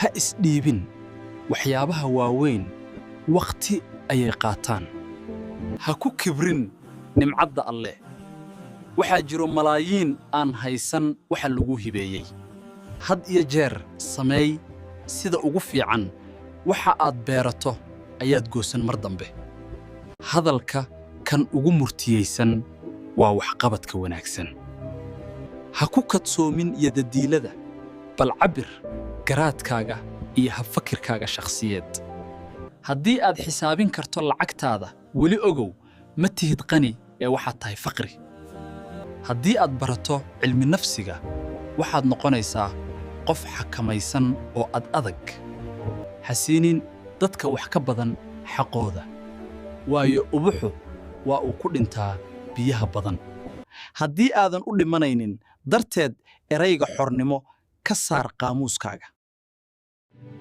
ha isdhiibin waxyaabaha waaweyn waqti ayay qaataan ha ku kibrin nimcadda alle waxaa jiro malaayiin aan haysan waxa lagu hibeeyey had iyo jeer sameey sida ugu fiican waxa aad beerato ayaad goosan mar dambe hadalka kan ugu murtiyeysan waa waxqabadka wanaagsan ha ku kadsoomin yadadiilada bal cabir garaadkaaga iyo habfakirkaaga shakhsiyeed haddii aad xisaabin karto lacagtaada weli ogow ma tihid qani ee waxaad tahay faqri haddii aad barato cilmi nafsiga waxaad noqonaysaa qof xakamaysan oo adag hasiinin dadka wax ka badan xaqooda waayo ubuxu waa uu ku dhintaa biyaha badan haddii aadan u dhimanaynin darteed erayga xornimo ka saar qaamuuskaaga